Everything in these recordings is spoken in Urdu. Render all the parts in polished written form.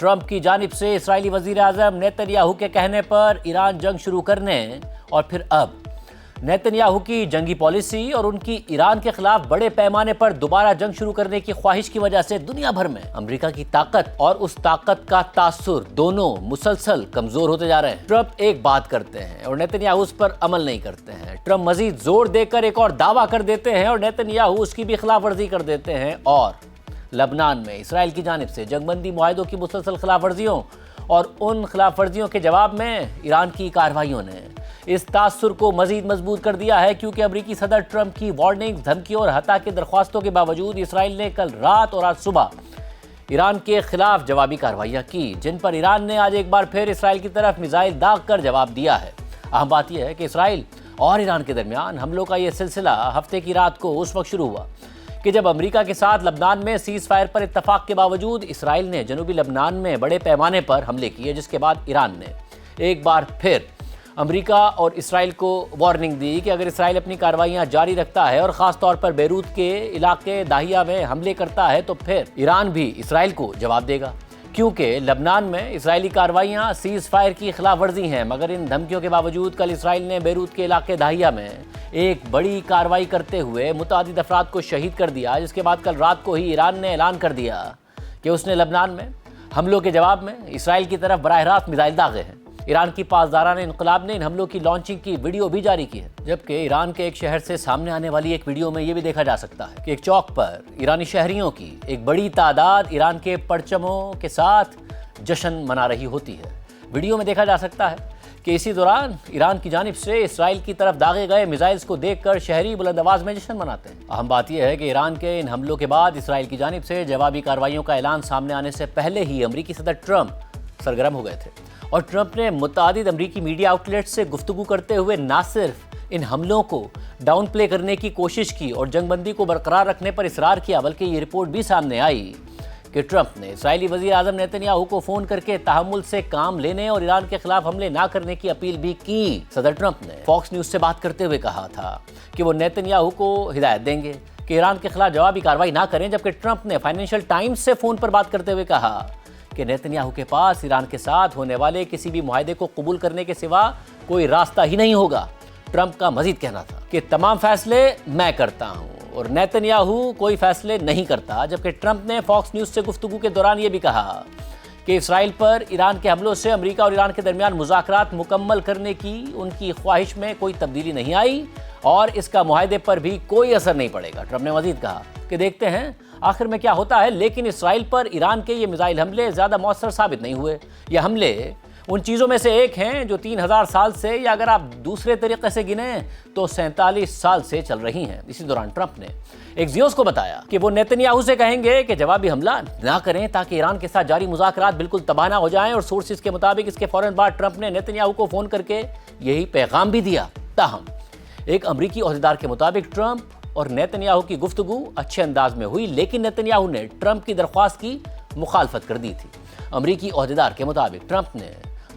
ٹرمپ کی جانب سے اسرائیلی وزیر اعظم نیتن یاہو کے کہنے پر ایران جنگ شروع کرنے اور پھر اب نیتن یاہو کی جنگی پالیسی اور ان کی ایران کے خلاف بڑے پیمانے پر دوبارہ جنگ شروع کرنے کی خواہش کی وجہ سے دنیا بھر میں امریکہ کی طاقت اور اس طاقت کا تاثر دونوں مسلسل کمزور ہوتے جا رہے ہیں۔ ٹرمپ ایک بات کرتے ہیں اور نیتن یاہو اس پر عمل نہیں کرتے ہیں۔ ٹرمپ مزید زور دے کر ایک اور دعویٰ کر دیتے ہیں اور نیتن یاہو اس کی بھی خلاف ورزی کر دیتے ہیں، اور لبنان میں اسرائیل کی جانب سے جنگ بندی معاہدوں کی مسلسل خلاف ورزیوں اور ان خلاف ورزیوں کے جواب میں ایران کی کارروائیوں نے اس تاثر کو مزید مضبوط کر دیا ہے، کیونکہ امریکی صدر ٹرمپ کی وارننگ، دھمکیوں اور حتی کہ درخواستوں کے باوجود اسرائیل نے کل رات اور آج صبح ایران کے خلاف جوابی کارروائیاں کی، جن پر ایران نے آج ایک بار پھر اسرائیل کی طرف میزائل داغ کر جواب دیا ہے۔ اہم بات یہ ہے کہ اسرائیل اور ایران کے درمیان حملوں کا یہ سلسلہ ہفتے کی رات کو اس وقت شروع ہوا کہ جب امریکہ کے ساتھ لبنان میں سیز فائر پر اتفاق کے باوجود اسرائیل نے جنوبی لبنان میں بڑے پیمانے پر حملے کیے، جس کے بعد ایران نے ایک بار پھر امریکہ اور اسرائیل کو وارننگ دی کہ اگر اسرائیل اپنی کارروائیاں جاری رکھتا ہے اور خاص طور پر بیروت کے علاقے داہیہ میں حملے کرتا ہے تو پھر ایران بھی اسرائیل کو جواب دے گا، کیونکہ لبنان میں اسرائیلی کارروائیاں سیز فائر کی خلاف ورزی ہیں۔ مگر ان دھمکیوں کے باوجود کل اسرائیل نے بیروت کے علاقے داہیہ میں ایک بڑی کارروائی کرتے ہوئے متعدد افراد کو شہید کر دیا، جس کے بعد کل رات کو ہی ایران نے اعلان کر دیا کہ اس نے لبنان میں حملوں کے جواب میں اسرائیل کی طرف براہ راست میزائل داغے ہیں۔ ایران کی پاسداران انقلاب نے ان حملوں کی لانچنگ کی ویڈیو بھی جاری کی ہے، جبکہ ایران کے ایک شہر سے سامنے آنے والی ایک ویڈیو میں یہ بھی دیکھا جا سکتا ہے کہ ایک چوک پر ایرانی شہریوں کی ایک بڑی تعداد ایران کے پرچموں کے ساتھ جشن منا رہی ہوتی ہے۔ ویڈیو میں دیکھا جا سکتا ہے کہ اسی دوران ایران کی جانب سے اسرائیل کی طرف داغے گئے میزائلز کو دیکھ کر شہری بلند آواز میں جشن مناتے ہیں۔ اہم بات یہ ہے کہ ایران کے ان حملوں کے بعد اسرائیل کی جانب سے جوابی کارروائیوں کا اعلان سامنے آنے سے پہلے ہی امریکی صدر ٹرمپ سرگرم ہو گئے تھے، اور ٹرمپ نے متعدد امریکی میڈیا آؤٹ لیٹ سے گفتگو کرتے ہوئے نہ صرف ان حملوں کو ڈاؤن پلے کرنے کی کوشش کی اور جنگ بندی کو برقرار رکھنے پر اصرار کیا، بلکہ یہ رپورٹ بھی سامنے آئی کہ ٹرمپ نے اسرائیلی وزیر اعظم نیتن یاہو کو فون کر کے تحمل سے کام لینے اور ایران کے خلاف حملے نہ کرنے کی اپیل بھی کی۔ صدر ٹرمپ نے فاکس نیوز سے بات کرتے ہوئے کہا تھا کہ وہ نیتن یاہو کو ہدایت دیں گے کہ ایران کے خلاف جوابی کارروائی نہ کریں، جبکہ ٹرمپ نے فائنینشیل ٹائمز سے فون پر بات کرتے ہوئے کہا کہ نیتن یاہو کے پاس ایران کے ساتھ ہونے والے کسی بھی معاہدے کو قبول کرنے کے سوا کوئی راستہ ہی نہیں ہوگا۔ ٹرمپ کا مزید کہنا تھا کہ تمام فیصلے میں کرتا ہوں اور نیتن یاہو کوئی فیصلے نہیں کرتا، جبکہ ٹرمپ نے فاکس نیوز سے گفتگو کے دوران یہ بھی کہا کہ اسرائیل پر ایران کے حملوں سے امریکہ اور ایران کے درمیان مذاکرات مکمل کرنے کی ان کی خواہش میں کوئی تبدیلی نہیں آئی اور اس کا معاہدے پر بھی کوئی اثر نہیں پڑے گا۔ ٹرمپ نے مزید کہا کہ دیکھتے ہیں آخر میں کیا ہوتا ہے، لیکن اسرائیل پر ایران کے یہ میزائل حملے زیادہ مؤثر ثابت نہیں ہوئے۔ یہ حملے ان چیزوں میں سے ایک ہیں جو 3000 سال سے، یا اگر آپ دوسرے طریقے سے گنیں تو 47 سال سے چل رہی ہیں۔ اسی دوران ٹرمپ نے ایکزیوس کو بتایا کہ وہ نیتن یاہو سے کہیں گے کہ جوابی حملہ نہ کریں تاکہ ایران کے ساتھ جاری مذاکرات بالکل تباہ نہ ہو جائیں، اور سورسز کے مطابق اس کے فوراً بعد ٹرمپ نے نیتن یاہو کو فون کر کے یہی پیغام بھی دیا۔ تاہم ایک امریکی عہدیدار کے مطابق ٹرمپ اور نیتن یاہو کی گفتگو اچھے انداز میں ہوئی، لیکن نیتن یاہو نے ٹرمپ کی درخواست کی مخالفت کر دی تھی۔ امریکی عہدیدار کے مطابق ٹرمپ نے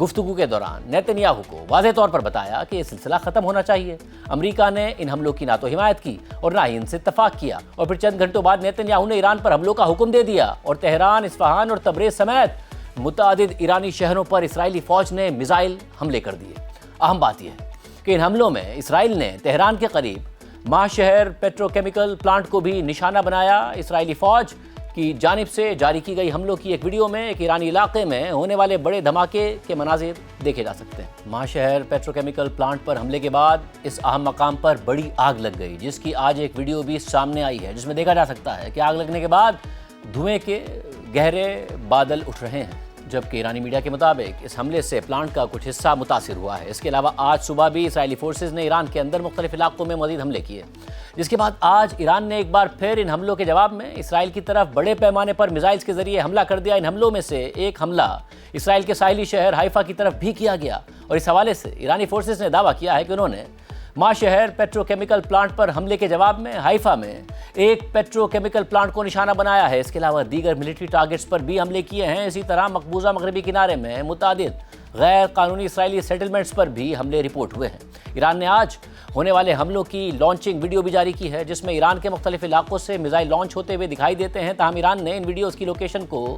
گفتگو کے دوران نیتن یاہو کو واضح طور پر بتایا کہ یہ سلسلہ ختم ہونا چاہیے۔ امریکہ نے ان حملوں کی نہ تو حمایت کی اور نہ ہی ان سے اتفاق کیا، اور پھر چند گھنٹوں بعد نیتن یاہو نے ایران پر حملوں کا حکم دے دیا اور تہران، اصفہان اور تبریز سمیت متعدد ایرانی شہروں پر اسرائیلی فوج نے میزائل حملے کر دیے۔ اہم بات یہ ہے کہ ان حملوں میں اسرائیل نے تہران کے قریب ماہ شہر پیٹرو کیمیکل پلانٹ کو بھی نشانہ بنایا۔ اسرائیلی فوج کی جانب سے جاری کی گئی حملوں کی ایک ویڈیو میں ایک ایرانی علاقے میں ہونے والے بڑے دھماکے کے مناظر دیکھے جا سکتے ہیں۔ ماہ شہر پیٹرو کیمیکل پلانٹ پر حملے کے بعد اس اہم مقام پر بڑی آگ لگ گئی، جس کی آج ایک ویڈیو بھی سامنے آئی ہے، جس میں دیکھا جا سکتا ہے کہ آگ لگنے کے بعد دھوئیں کے گہرے بادل اٹھ رہے ہیں، جبکہ ایرانی میڈیا کے مطابق اس حملے سے پلانٹ کا کچھ حصہ متاثر ہوا ہے۔ اس کے علاوہ آج صبح بھی اسرائیلی فورسز نے ایران کے اندر مختلف علاقوں میں مزید حملے کیے، جس کے بعد آج ایران نے ایک بار پھر ان حملوں کے جواب میں اسرائیل کی طرف بڑے پیمانے پر میزائلز کے ذریعے حملہ کر دیا۔ ان حملوں میں سے ایک حملہ اسرائیل کے ساحلی شہر حیفا کی طرف بھی کیا گیا، اور اس حوالے سے ایرانی فورسز نے دعویٰ کیا ہے کہ انہوں نے ماہ شہر پیٹرو کیمیکل پلانٹ پر حملے کے جواب میں حیفا میں ایک پیٹرو کیمیکل پلانٹ کو نشانہ بنایا ہے۔ اس کے علاوہ دیگر ملٹری ٹارگٹس پر بھی حملے کیے ہیں۔ اسی طرح مقبوضہ مغربی کنارے میں متعدد غیر قانونی اسرائیلی سیٹلمنٹس پر بھی حملے رپورٹ ہوئے ہیں۔ ایران نے آج ہونے والے حملوں کی لانچنگ ویڈیو بھی جاری کی ہے، جس میں ایران کے مختلف علاقوں سے میزائل لانچ ہوتے ہوئے دکھائی دیتے ہیں، تاہم ایران نے ان ویڈیوز کی لوکیشن کو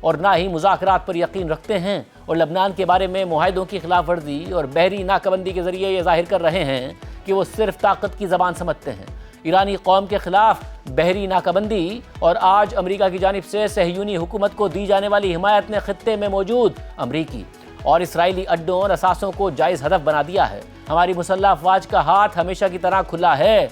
اور نہ ہی مذاکرات پر یقین رکھتے ہیں، اور لبنان کے بارے میں معاہدوں کی خلاف ورزی اور بحری ناکہ بندی کے ذریعے یہ ظاہر کر رہے ہیں کہ وہ صرف طاقت کی زبان سمجھتے ہیں۔ ایرانی قوم کے خلاف بحری ناکہ بندی اور آج امریکہ کی جانب سے صہیونی حکومت کو دی جانے والی حمایت نے خطے میں موجود امریکی اور اسرائیلی اڈوں اور اثاثوں کو جائز ہدف بنا دیا ہے۔ ہماری مسلح افواج کا ہاتھ ہمیشہ کی طرح کھلا ہے